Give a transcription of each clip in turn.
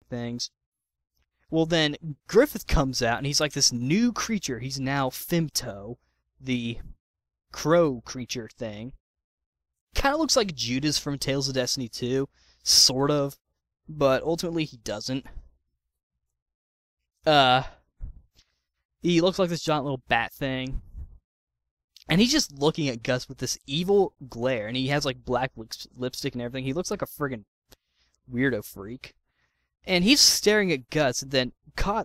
things. Well, then Griffith comes out, and he's like this new creature. He's now Femto, the crow creature thing. Kind of looks like Judas from Tales of Destiny 2, sort of, but ultimately he doesn't. He looks like this giant little bat thing. And he's just looking at Gus with this evil glare, and he has like black lipstick and everything. He looks like a friggin' weirdo freak. And he's staring at Guts, and then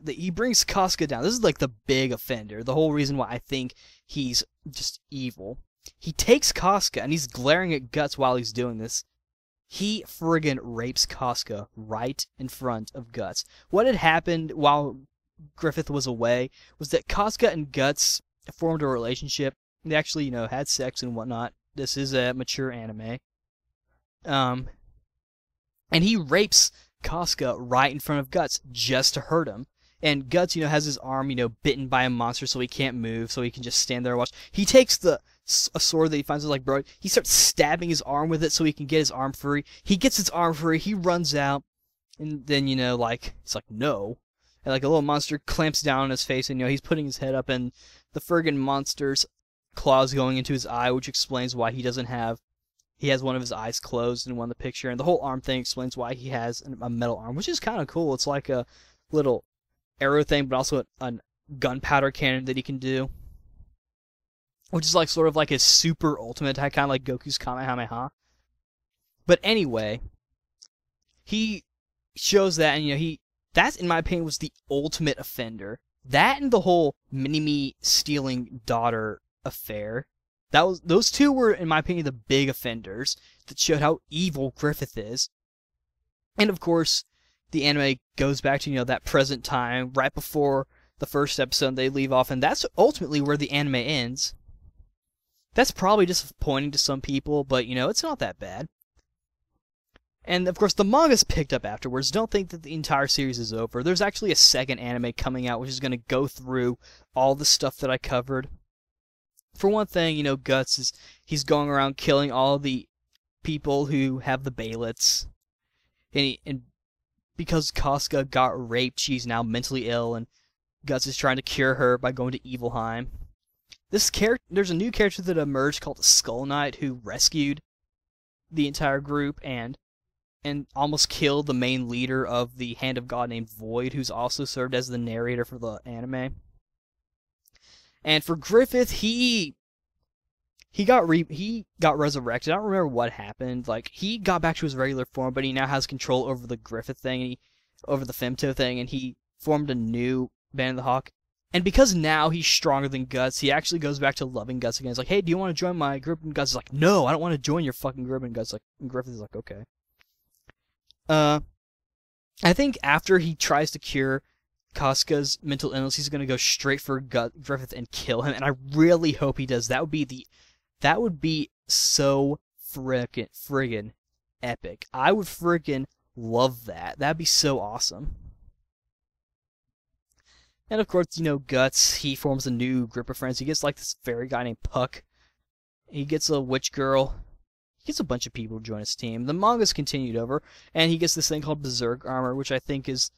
he brings Casca down. This is like the big offender, the whole reason why I think he's just evil. He takes Casca, and he's glaring at Guts while he's doing this. He friggin' rapes Casca right in front of Guts. What had happened while Griffith was away was that Casca and Guts formed a relationship. They actually, had sex and whatnot. This is a mature anime. And he rapes Casca right in front of Guts just to hurt him. And Guts, has his arm, bitten by a monster so he can't move, so he can just stand there and watch. He takes a sword that he finds like bro. He starts stabbing his arm with it so he can get his arm free. He gets his arm free, he runs out, and then, it's like, no. And like a little monster clamps down on his face, and, he's putting his head up, and the friggin' monster's claws going into his eye, which explains why he has one of his eyes closed in one of the picture, and the whole arm thing explains why he has a metal arm, which is kind of cool. It's like a little arrow thing, but also a gunpowder cannon that he can do, which is like sort of like his super ultimate attack, kind of like Goku's Kamehameha. But anyway, he shows that, and that in my opinion was the ultimate offender. That and the whole Mini-Me stealing daughter affair. Those two were, in my opinion, the big offenders that showed how evil Griffith is. And of course, the anime goes back to, that present time, right before the first episode they leave off, and that's ultimately where the anime ends. That's probably disappointing to some people, but, it's not that bad. And of course, the manga's picked up afterwards. Don't think that the entire series is over. There's actually a second anime coming out, which is going to go through all the stuff that I covered. For one thing, Guts he's going around killing all the people who have the Baylets. And because Casca got raped, she's now mentally ill, and Guts is trying to cure her by going to Evilheim. There's a new character that emerged called the Skull Knight who rescued the entire group and almost killed the main leader of the Hand of God named Void, who's also served as the narrator for the anime. And for Griffith, he got resurrected. I don't remember what happened. Like, he got back to his regular form, but he now has control over the Griffith thing, over the Femto thing, and he formed a new Band of the Hawk. And because now he's stronger than Guts, he actually goes back to loving Guts again. He's like, hey, do you want to join my group? And Guts is like, no, I don't want to join your fucking group. And Griffith is like, okay. I think after he tries to cure Casca's mental illness, he's gonna go straight for Griffith and kill him, and I really hope he does. That would be so friggin' epic. I would friggin' love that. That'd be so awesome. And of course, Guts, he forms a new group of friends. He gets like this fairy guy named Puck. He gets a witch girl. He gets a bunch of people to join his team. The manga's continued over, and he gets this thing called Berserk armor, which I think is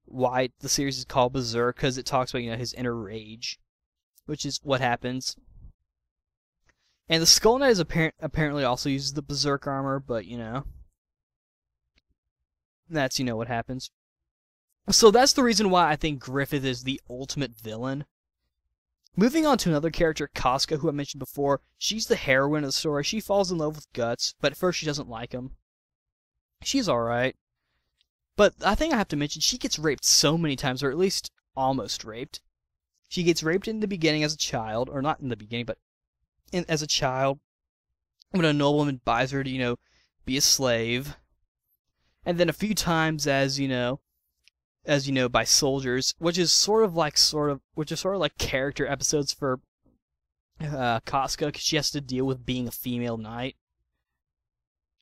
why the series is called Berserk, because it talks about, his inner rage, which is what happens. And the Skull Knight is apparently also uses the Berserk armor, but, that's, what happens. So that's the reason why I think Griffith is the ultimate villain. Moving on to another character, Casca, who I mentioned before. She's the heroine of the story. She falls in love with Guts, but at first she doesn't like him. She's alright. But I think I have to mention, she gets raped so many times, or at least almost raped. She gets raped in the beginning as a child, or not in the beginning, but as a child, when a nobleman buys her to, be a slave. And then a few times as, by soldiers, which is sort of like character episodes for Casca, because she has to deal with being a female knight.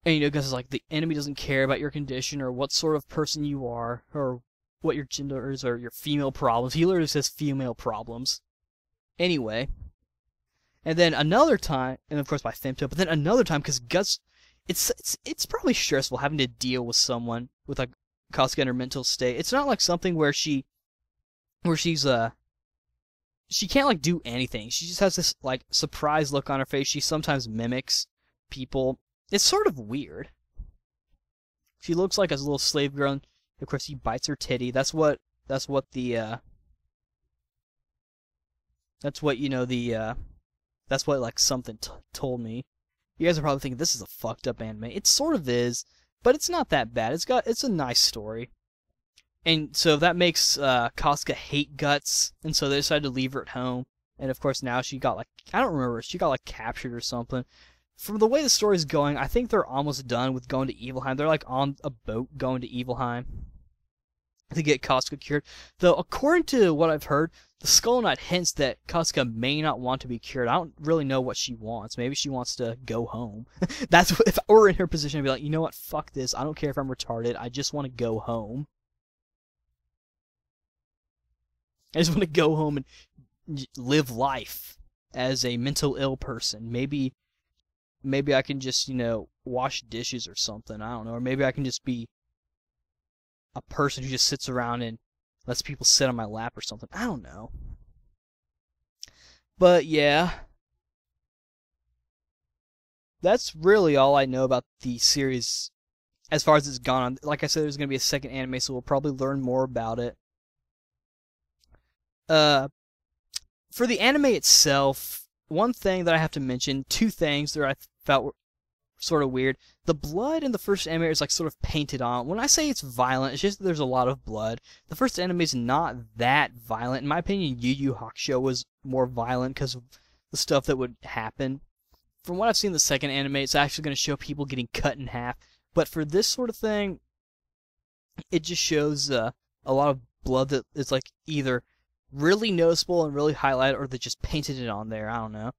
And because it's like the enemy doesn't care about your condition or what sort of person you are or what your gender is or your female problems. He literally says female problems. Anyway, and then another time, and of course by Femto, but then another time because Guts, it's probably stressful having to deal with someone with Kasuga and her mental state. It's not like something where she's she can't like do anything. She just has this like surprised look on her face. She sometimes mimics people. It's sort of weird. She looks like a little slave girl. And of course, he bites her titty. That's what like something told me. You guys are probably thinking this is a fucked up anime. It sort of is, but it's not that bad. It's a nice story. And so that makes Kasuga hate Guts, and so they decided to leave her at home. And of course now she got like, I don't remember, she got like captured or something. From the way the story's going, I think they're almost done with going to Evilheim. They're like on a boat going to Evilheim to get Kasuga cured. Though according to what I've heard, the Skull Knight hints that Kasuga may not want to be cured. I don't really know what she wants. Maybe she wants to go home. That's what, if I were in her position, I'd be like, you know what, fuck this. I don't care if I'm retarded. I just want to go home. I just want to go home and live life as a mental ill person. Maybe I can just, wash dishes or something. I don't know. Or maybe I can just be a person who just sits around and lets people sit on my lap or something. I don't know. But yeah. That's really all I know about the series as far as it's gone on. Like I said, there's going to be a second anime, so we'll probably learn more about it. For the anime itself, one thing that I have to mention, two things that I felt were sort of weird. The blood in the first anime is like sort of painted on. When I say it's violent, it's just that there's a lot of blood. The first anime is not that violent. In my opinion, Yu Yu Hakusho was more violent because of the stuff that would happen. From what I've seen in the second anime, it's actually going to show people getting cut in half. But for this sort of thing, it just shows a lot of blood that is like either really noticeable and really highlighted, or they just painted it on there. I don't know.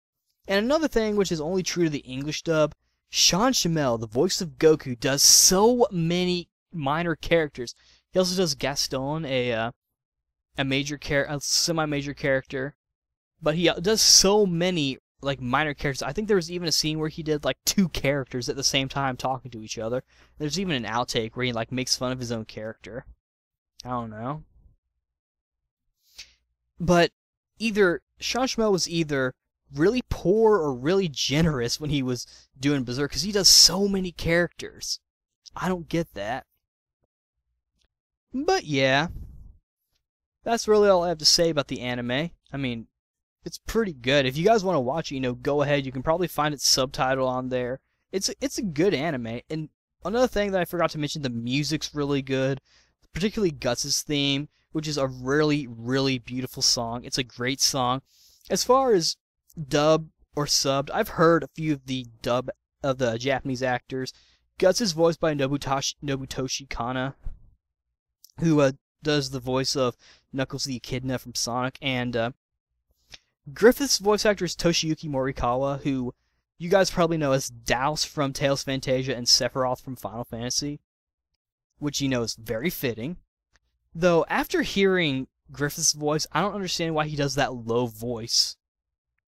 And another thing, which is only true to the English dub, Sean Schemmel, the voice of Goku, does so many minor characters. He also does Gaston, a semi-major character, but he does so many like minor characters. I think there was even a scene where he did like 2 characters at the same time talking to each other. There's even an outtake where he like makes fun of his own character. I don't know. But Sean Schemmel was either really poor or really generous when he was doing Berserk, because he does so many characters. I don't get that. But yeah, that's really all I have to say about the anime. I mean, it's pretty good. If you guys want to watch it, go ahead. You can probably find its subtitle on there. It's a good anime. And another thing that I forgot to mention, the music's really good, particularly Guts' theme, which is a really, really beautiful song. It's a great song. As far as dub or subbed, I've heard a few of the dub of the Japanese actors. Guts is voiced by Nobutoshi Kana, who does the voice of Knuckles the Echidna from Sonic, and Griffith's voice actor is Toshiyuki Morikawa, who you guys probably know as Douse from Tales of Phantasia and Sephiroth from Final Fantasy, which is very fitting. Though, after hearing Griffith's voice, I don't understand why he does that low voice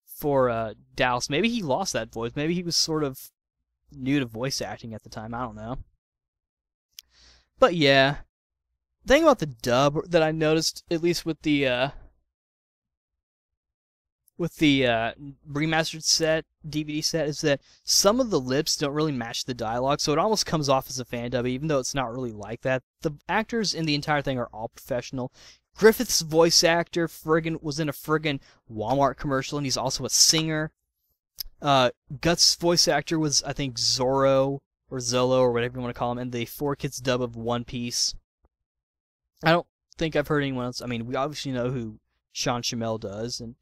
for Douse. Maybe he lost that voice. Maybe he was sort of new to voice acting at the time. I don't know. But yeah, the thing about the dub that I noticed, at least with the remastered DVD set, is that some of the lips don't really match the dialogue, so it almost comes off as a fan dub, even though it's not really like that. The actors in the entire thing are all professional. Griffith's voice actor was in a friggin' Walmart commercial, and he's also a singer. Guts' voice actor was, I think, Zoro, or Zolo, or whatever you want to call him, in the 4Kids dub of One Piece. I don't think I've heard anyone else. I mean, we obviously know who Sean Schemmel does, and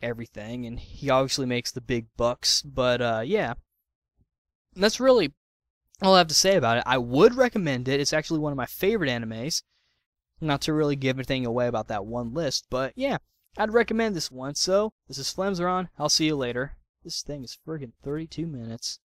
everything, and he obviously makes the big bucks, but yeah, that's really all I have to say about it. I would recommend it. It's actually one of my favorite animes, not to really give anything away about that one list, but yeah, I'd recommend this one. So this is Flamzeron. I'll see you later. This thing is friggin' 32 minutes.